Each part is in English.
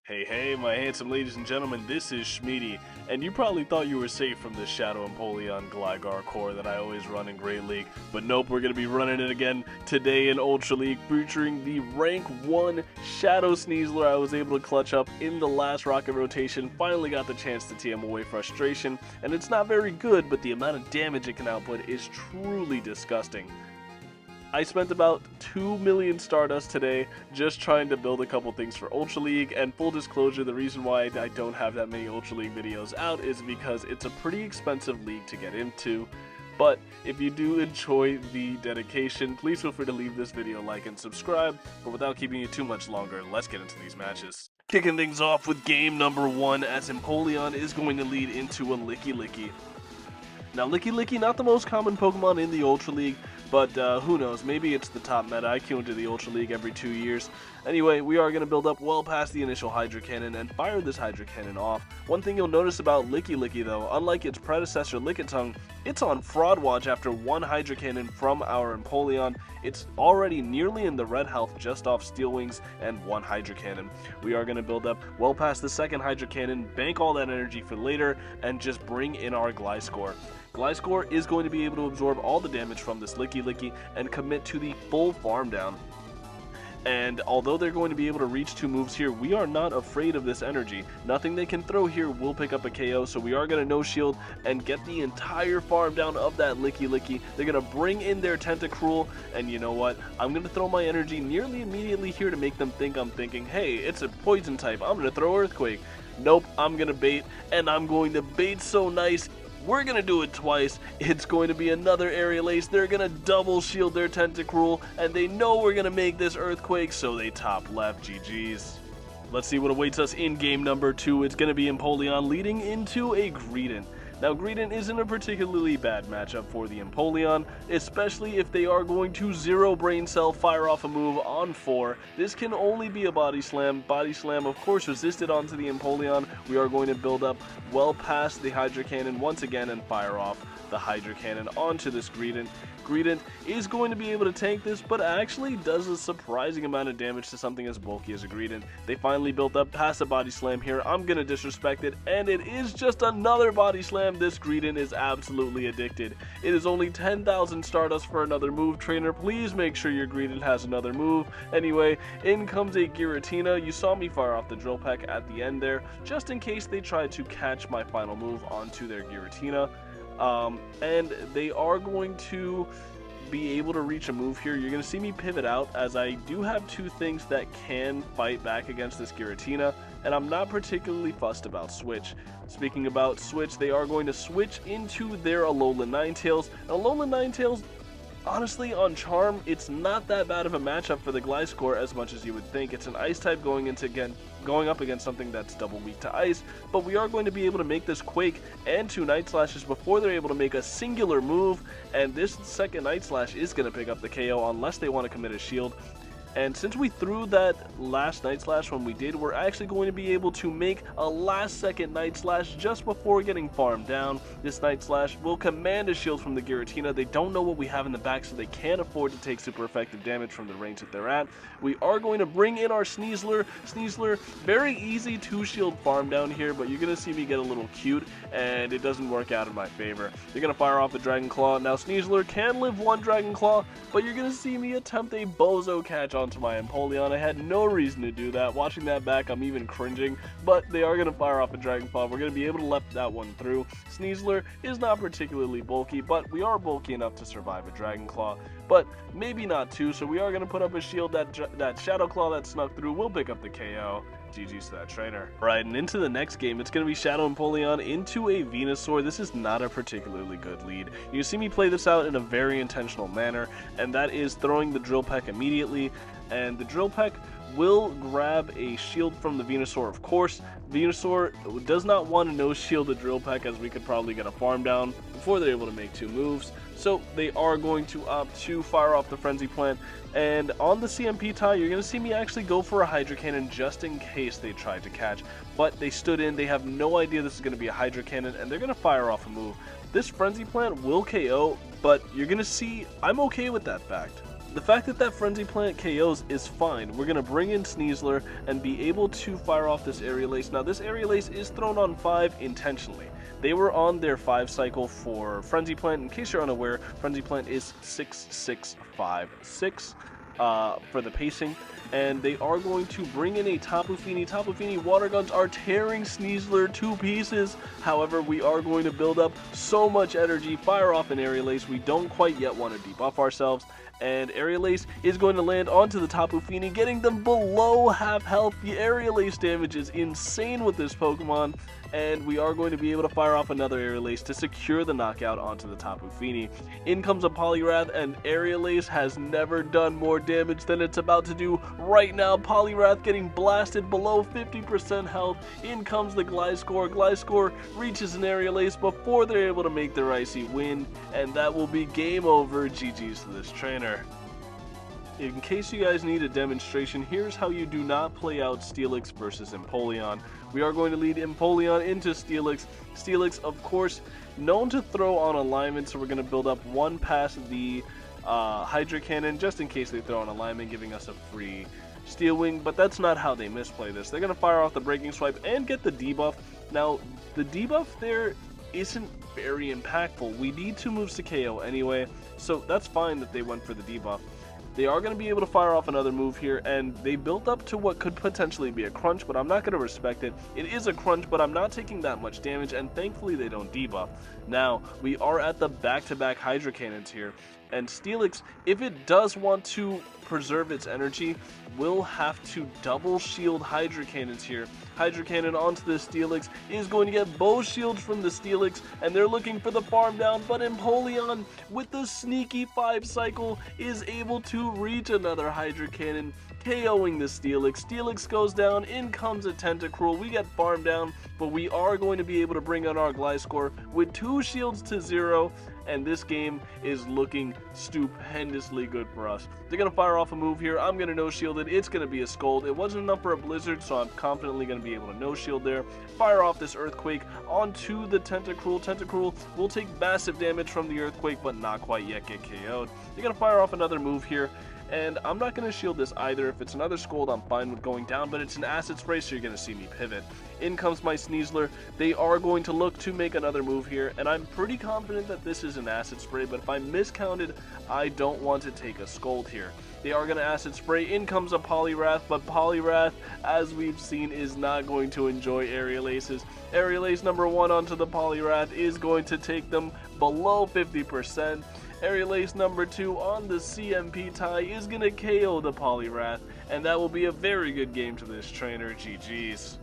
Hey, my handsome ladies and gentlemen, this is Shmeaty, and you probably thought you were safe from this Shadow Empoleon Gligar core that I always run in Great League, but nope, we're going to be running it again today in Ultra League, featuring the Rank 1 Shadow SNEASLER I was able to clutch up in the last Rocket rotation. Finally got the chance to TM away Frustration, and it's not very good, but the amount of damage it can output is truly disgusting. I spent about 2 million Stardust today just trying to build a couple things for Ultra League, and full disclosure, the reason why I don't have that many Ultra League videos out is because it's a pretty expensive league to get into. But if you do enjoy the dedication, please feel free to leave this video a like and subscribe. But without keeping you too much longer, let's get into these matches. Kicking things off with game number 1, as Empoleon is going to lead into a Licky. Now, Licky, not the most common Pokemon in the Ultra League, but who knows, maybe it's the top meta. I queue into the Ultra League every 2 years. Anyway, we are going to build up well past the initial Hydro Cannon and fire this Hydro Cannon off. One thing you'll notice about Licky though, unlike its predecessor Lickitung, it's on Fraud Watch after one Hydro Cannon from our Empoleon. It's already nearly in the red health just off Steel Wings and one Hydro Cannon. We are going to build up well past the second Hydro Cannon, bank all that energy for later, and just bring in our Gliscor. Gliscor is going to be able to absorb all the damage from this Licky and commit to the full farm down. And although they're going to be able to reach 2 moves here, we are not afraid of this energy. Nothing they can throw here will pick up a KO, so we are going to no shield and get the entire farm down of that Licky. They're going to bring in their Tentacruel, and you know what? I'm going to throw my energy nearly immediately here to make them think I'm thinking, hey, it's a poison type, I'm going to throw Earthquake. Nope, I'm going to bait, and I'm going to bait so nice. We're going to do it twice. It's going to be another Aerial Ace. They're going to double shield their Tentacruel, and they know we're going to make this Earthquake, so they top left. GG's. Let's see what awaits us in game number 2. It's going to be Empoleon leading into a Greedent. Now, Greedent isn't a particularly bad matchup for the Empoleon, especially if they are going to zero Brain Cell, fire off a move on 4. This can only be a Body Slam. Body Slam, of course, resisted onto the Empoleon. We are going to build up well past the Hydro Cannon once again and fire off the Hydro Cannon onto this Greedent. Greedent is going to be able to tank this, but actually does a surprising amount of damage to something as bulky as a Greedent. They finally built up past a Body Slam here. I'm going to disrespect it, and it is just another Body Slam. This Greedent is absolutely addicted. It is only 10,000 Stardust for another move. Trainer, please make sure your Greedent has another move. Anyway, in comes a Giratina. You saw me fire off the Drill Peck at the end there, just in case they tried to catch my final move onto their Giratina. And they are going to be able to reach a move here. You're going to see me pivot out, as I do have 2 things that can fight back against this Giratina, and I'm not particularly fussed about switch. Speaking about switch, they are going to switch into their Alolan Ninetales. Alolan Ninetales, honestly, on Charm, it's not that bad of a matchup for the Gliscor as much as you would think. It's an Ice type going up against something that's double weak to Ice, but we are going to be able to make this Quake and 2 Night Slashes before they're able to make a singular move, and this second Night Slash is going to pick up the KO unless they want to commit a shield. And since we threw that last Night Slash when we did, we're actually going to be able to make a last second Night Slash just before getting farmed down. This Night Slash will command a shield from the Giratina. They don't know what we have in the back, so they can't afford to take super effective damage from the range that they're at. We are going to bring in our SNEASLER. SNEASLER, very easy 2-shield farm down here, but you're going to see me get a little cute, and it doesn't work out in my favor. They're going to fire off a Dragon Claw. Now, SNEASLER can live 1 Dragon Claw, but you're going to see me attempt a Bozo catch onto my Empoleon. I had no reason to do that. Watching that back, I'm even cringing, but they are going to fire off a Dragon Claw. We're going to be able to let that one through. SNEASLER is not particularly bulky, but we are bulky enough to survive a Dragon Claw, but maybe not too, so we are going to put up a shield. That Shadow Claw that snuck through will pick up the KO. GG's to that trainer. Alright, and into the next game, it's going to be Shadow Empoleon into a Venusaur. This is not a particularly good lead. You see me play this out in a very intentional manner, and that is throwing the Drill Peck immediately, and the Drill Peck will grab a shield from the Venusaur, of course. Venusaur does not want to no-shield the Drill Peck, as we could probably get a farm down before they're able to make 2 moves. So they are going to opt to fire off the Frenzy Plant, and on the CMP tie, you're going to see me actually go for a Hydro Cannon just in case they tried to catch, but they stood in. They have no idea this is going to be a Hydro Cannon, and they're going to fire off a move. This Frenzy Plant will KO, but you're going to see I'm okay with that fact. The fact that that Frenzy Plant KOs is fine. We're going to bring in SNEASLER and be able to fire off this Aerial Ace. Now this Aerial Ace is thrown on 5 intentionally. They were on their 5 cycle for Frenzy Plant. In case you're unaware, Frenzy Plant is 6-6-5-6 for the pacing. And they are going to bring in a Tapu Fini. Tapu Fini water guns are tearing SNEASLER to pieces. However, we are going to build up so much energy, fire off an Aerial Ace. We don't quite yet want to debuff ourselves. And Aerial Ace is going to land onto the Tapu Fini, getting them below half health. The Aerial Ace damage is insane with this Pokemon. And we are going to be able to fire off another Aerial Ace to secure the knockout onto the Tapu Fini. In comes a Poliwrath, and Aerial Ace has never done more damage than it's about to do right now. Poliwrath getting blasted below 50% health. In comes the Gliscor. Gliscor reaches an Aerial Ace before they're able to make their icy win, and that will be game over. GG's to this trainer. In case you guys need a demonstration, here's how you do not play out Steelix versus Empoleon. We are going to lead Empoleon into Steelix. Steelix, of course, known to throw on alignment, so we're going to build up one past the Hydra Cannon, just in case they throw on alignment, giving us a free Steel Wing, but that's not how they misplay this. They're going to fire off the Breaking Swipe and get the debuff. Now, the debuff there isn't very impactful. We need 2 moves to KO anyway, so that's fine that they went for the debuff. They are going to be able to fire off another move here, and they built up to what could potentially be a crunch, but I'm not going to respect it. It is a crunch, but I'm not taking that much damage, and thankfully they don't debuff. Now, we are at the back-to-back Hydra Cannons here, and Steelix, if it does want to preserve its energy, will have to double shield Hydra Cannons here. Hydra Cannon onto the Steelix is going to get both shields from the Steelix, and they're looking for the farm down, but Empoleon, with the sneaky 5 cycle, is able to reach another Hydra Cannon, KOing the Steelix. Steelix goes down, in comes a Tentacruel. We get farm down, but we are going to be able to bring on our Gliscor with 2 shields to 0, and this game is looking stupendously good for us. They're going to fire off a move here. I'm going to no-shield it. It's going to be a Scold. It wasn't enough for a Blizzard, so I'm confidently going to be able to no-shield there. Fire off this Earthquake onto the Tentacruel. Tentacruel will take massive damage from the Earthquake, but not quite yet get KO'd. They're going to fire off another move here. And I'm not going to shield this either. If it's another Scold, I'm fine with going down, but it's an Acid Spray, so you're going to see me pivot. In comes my SNEASLER. They are going to look to make another move here, and I'm pretty confident that this is an Acid Spray, but if I miscounted, I don't want to take a Scold here. They are going to Acid Spray. In comes a Poliwrath, but Poliwrath, as we've seen, is not going to enjoy Aerial Aces. Aerial Ace number 1 onto the Poliwrath is going to take them below 50%. Aerial Ace number 2 on the CMP tie is going to KO the Poliwrath, and that will be a very good game to this trainer. GG's.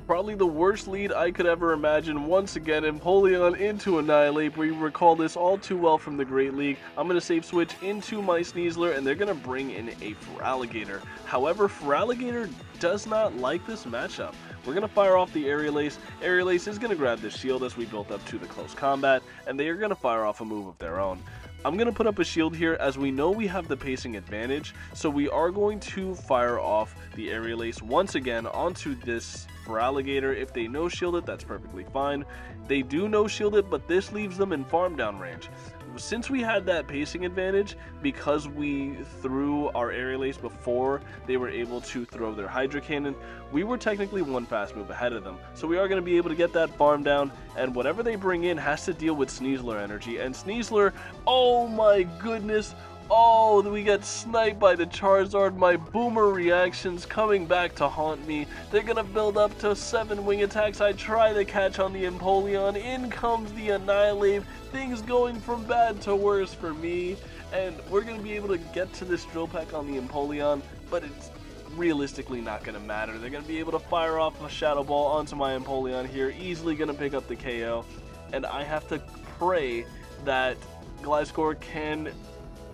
Probably the worst lead I could ever imagine. Once again, Empoleon into Annihilate. We recall this all too well from the Great League. I'm going to save switch into my SNEASLER, and they're going to bring in a Feraligatr. However, Feraligatr does not like this matchup. We're going to fire off the Aerial Ace. Aerial Ace is going to grab this shield as we built up to the close combat, and they are going to fire off a move of their own. I'm going to put up a shield here as we know we have the pacing advantage, so we are going to fire off the Aerial Ace once again onto this Feraligatr. If they no-shield it, that's perfectly fine. They do no-shield it, but this leaves them in farm down range. Since we had that pacing advantage, because we threw our Aerial Ace before they were able to throw their Hydra Cannon, we were technically one fast move ahead of them. So we are going to be able to get that farm down, and whatever they bring in has to deal with SNEASLER energy. And SNEASLER, oh my goodness, oh, we get sniped by the Charizard. My boomer reactions coming back to haunt me. They're going to build up to 7 wing attacks. I try to catch on the Empoleon. In comes the Annihilate. Things going from bad to worse for me. And we're going to be able to get to this Drill Peck on the Empoleon, but it's realistically not going to matter. They're going to be able to fire off a Shadow Ball onto my Empoleon here. Easily going to pick up the KO. And I have to pray that Gliscor can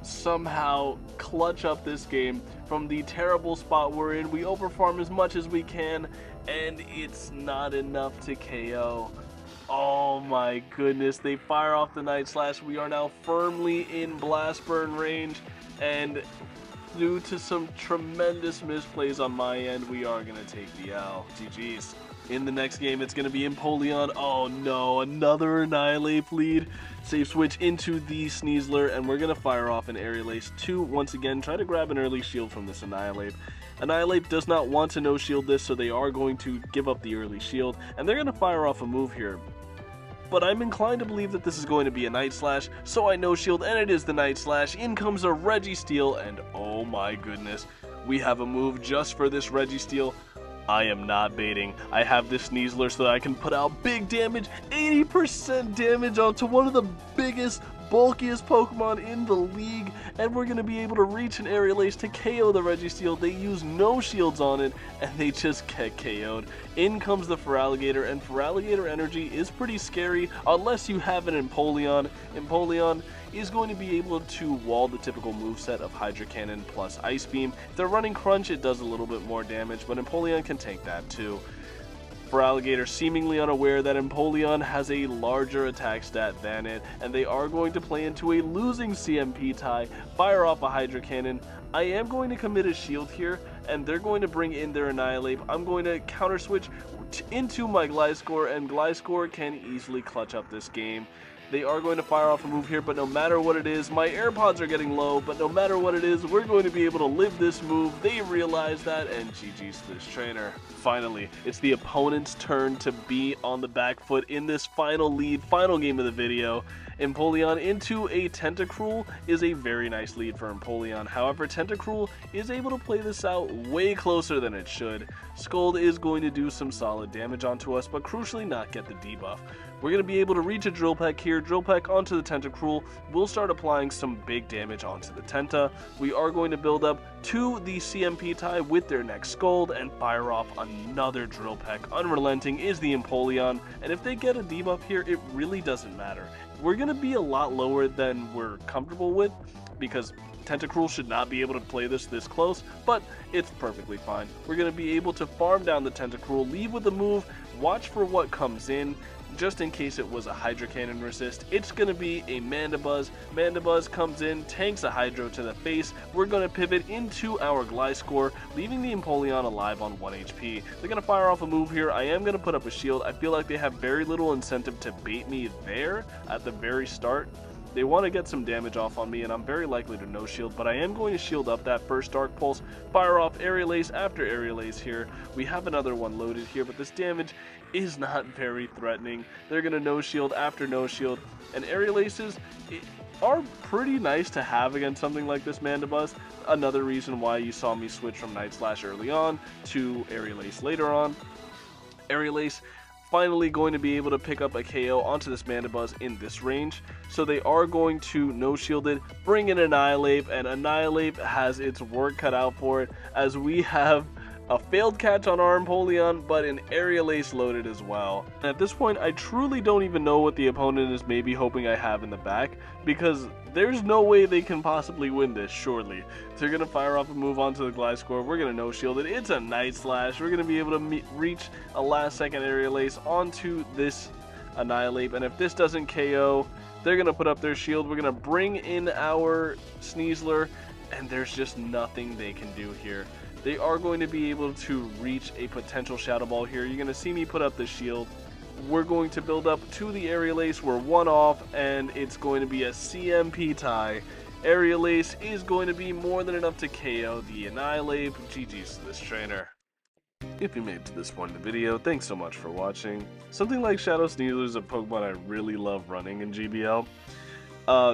somehow clutch up this game from the terrible spot we're in. We overfarm as much as we can, and it's not enough to KO. Oh my goodness, they fire off the Night Slash. We are now firmly in Blast Burn range, and due to some tremendous misplays on my end, we are going to take the L. GG's. In the next game, it's going to be Empoleon. Oh no, another Annihilate lead. Save switch into the SNEASLER, and we're going to fire off an Aerial Ace to, once again, try to grab an early shield from this Annihilate. Annihilate does not want to no-shield this, so they are going to give up the early shield, and they're going to fire off a move here. But I'm inclined to believe that this is going to be a Night Slash, so I no-shield, and it is the Night Slash. In comes a Registeel, and oh my goodness, we have a move just for this Registeel. I am not baiting. I have this SNEASLER so that I can put out big damage, 80% damage onto one of the biggest, bulkiest Pokemon in the league, and we're going to be able to reach an Aerial Ace to KO the Registeel. They use no shields on it, and they just get KO'd. In comes the Feraligatr, and Feraligatr energy is pretty scary unless you have an Empoleon. Empoleon is going to be able to wall the typical moveset of Hydro Cannon plus Ice Beam. If they're running Crunch, it does a little bit more damage, but Empoleon can take that too. Feraligatr seemingly unaware that Empoleon has a larger attack stat than it, and they are going to play into a losing CMP tie, fire off a Hydro Cannon. I am going to commit a shield here, and they're going to bring in their Annihilate. I'm going to counter switch into my Gliscor, and Gliscor can easily clutch up this game. They are going to fire off a move here, but no matter what it is, my AirPods are getting low, but no matter what it is, we're going to be able to live this move. They realize that, and GG's to this trainer. Finally, it's the opponent's turn to be on the back foot in this final lead, final game of the video. Empoleon into a Tentacruel is a very nice lead for Empoleon. However, Tentacruel is able to play this out way closer than it should. Scold is going to do some solid damage onto us, but crucially not get the debuff. We're going to be able to reach a Drill Peck here. Drill Peck onto the Tentacruel. We'll start applying some big damage onto the Tenta. We are going to build up to the CMP tie with their next Scold and fire off another Drill Peck. Unrelenting is the Empoleon, and if they get a debuff here, it really doesn't matter. We're going to be a lot lower than we're comfortable with, because Tentacruel should not be able to play this close, but it's perfectly fine. We're going to be able to farm down the Tentacruel, leave with the move, watch for what comes in. Just in case it was a Hydro Cannon resist, it's going to be a Mandibuzz. Mandibuzz comes in, tanks a Hydro to the face. We're going to pivot into our Gliscor, leaving the Empoleon alive on 1 HP. They're going to fire off a move here. I am going to put up a shield. I feel like they have very little incentive to bait me there at the very start. They want to get some damage off on me, and I'm very likely to no-shield, but I am going to shield up that first Dark Pulse, fire off Aerial Ace after Aerial Ace here. We have another one loaded here, but this damage is not very threatening. They're going to no-shield after no-shield, and Aerial Aces are pretty nice to have against something like this Mandibuzz. Another reason why you saw me switch from Night Slash early on to Aerial Ace later on. Aerial Ace finally going to be able to pick up a KO onto this Mandibuzz in this range, so they are going to no-shield it, bring in Annihilate, and Annihilate has its work cut out for it, as we have a failed catch on our Empoleon, but an Aerial Ace loaded as well. And at this point, I truly don't even know what the opponent is maybe hoping I have in the back, because there's no way they can possibly win this, surely. They're going to fire off a move onto the Gliscor. We're going to no-shield it. It's a Night Slash. We're going to be able to reach a last-second Aerial Ace onto this Annihilate, and if this doesn't KO, they're going to put up their shield. We're going to bring in our SNEASLER, and there's just nothing they can do here. They are going to be able to reach a potential Shadow Ball here. You're going to see me put up the shield. We're going to build up to the Aerial Ace. We're one off, and it's going to be a CMP tie. Aerial Ace is going to be more than enough to KO the Annihilate. GG's to this trainer. If you made it to this point in the video, thanks so much for watching. Something like Shadow SNEASLER is a Pokemon I really love running in GBL.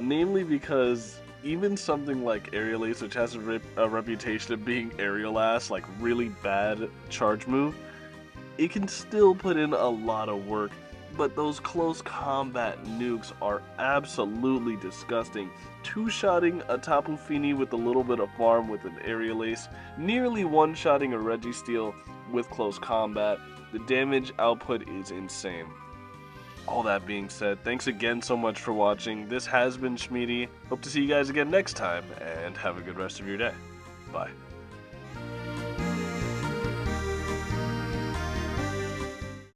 Namely because even something like Aerial Ace, which has a reputation of being aerial ass, like really bad charge move, it can still put in a lot of work, but those close combat nukes are absolutely disgusting. Two-shotting a Tapu Fini with a little bit of farm with an Aerial Ace, nearly one-shotting a Registeel with close combat. The damage output is insane. All that being said, thanks again so much for watching. This has been Shmeaty. Hope to see you guys again next time, and have a good rest of your day. Bye.